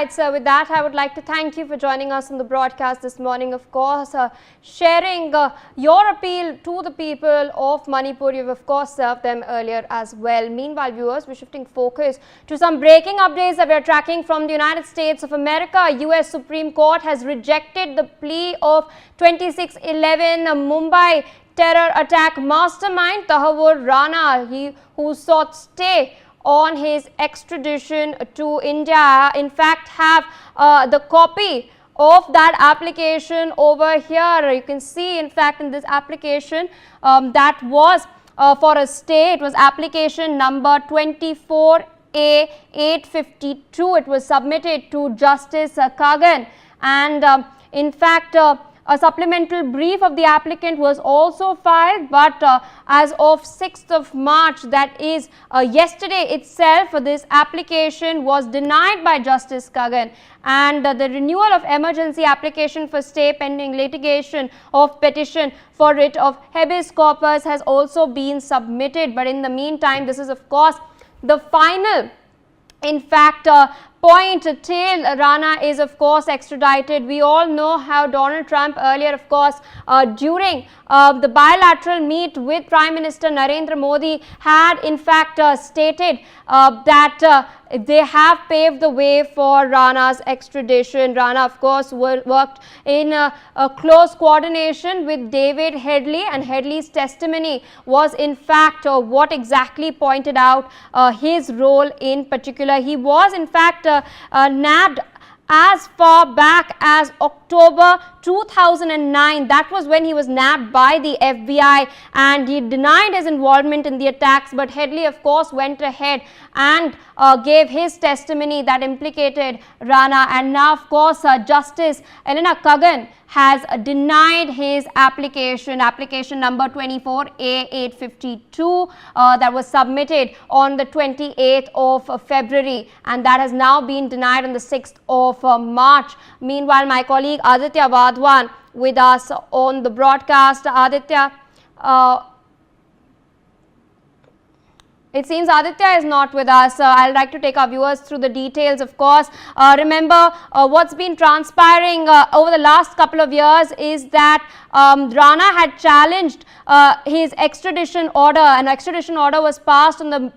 right, so with that, I would like to thank you for joining us on the broadcast this morning. Of course, sharing your appeal to the people of Manipur. You've of course served them earlier as well. Meanwhile, viewers, we're shifting focus to some breaking updates that we're tracking from the United States of America. U.S. Supreme Court has rejected the plea of 26/11 Mumbai terror attack mastermind Tahavur Rana, who sought stay on his extradition to India. In fact, have the copy of that application over here. You can see, in fact, in this application that was for a stay. It was application number 24A852. It was submitted to Justice Kagan, and in fact, a supplemental brief of the applicant was also filed, but as of 6th of March, that is yesterday itself, this application was denied by Justice Kagan, and the renewal of emergency application for stay pending litigation of petition for writ of habeas corpus has also been submitted. But in the meantime, this is of course the final, in fact, point till Rana is of course extradited. We all know how Donald Trump earlier, of course, during the bilateral meet with Prime Minister Narendra Modi had in fact stated that they have paved the way for Rana's extradition. Rana, of course, worked in a close coordination with David Headley, and Headley's testimony was in fact what exactly pointed out his role in particular. He was in fact nabbed as far back as October 2009. That was when he was nabbed by the FBI, and he denied his involvement in the attacks. But Headley, of course, went ahead and gave his testimony that implicated Rana. And now, of course, Justice Elena Kagan has denied his application number 24A852 that was submitted on the 28th of February, and that has now been denied on the 6th of March. Meanwhile, my colleague Aditya Wadhwan with us on the broadcast. Aditya, it seems Aditya is not with us. I'll like to take our viewers through the details. Of course, remember what's been transpiring over the last couple of years is that Rana had challenged his extradition order. An extradition order was passed on the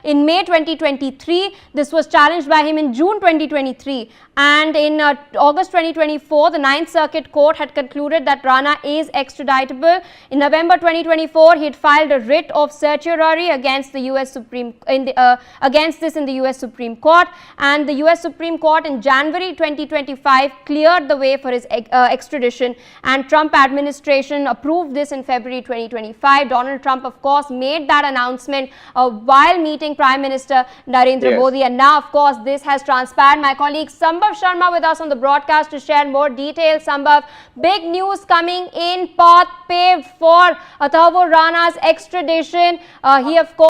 in May 2023. This was challenged by him in June 2023, and in August 2024, the 9th Circuit Court had concluded that Rana is extraditable. In November 2024, he had filed a writ of certiorari against the U.S. Supreme against this in the U.S. Supreme Court, and the U.S. Supreme Court in January 2025 cleared the way for his extradition, and Trump administration approved this in February 2025. Donald Trump, of course, made that announcement while meeting Prime Minister Narendra Modi, and now, of course, this has transpired. My colleague Sambhav Sharma with us on the broadcast to share more details. Sambhav, big news coming in, path paved for Tahavur Rana's extradition. He, of course,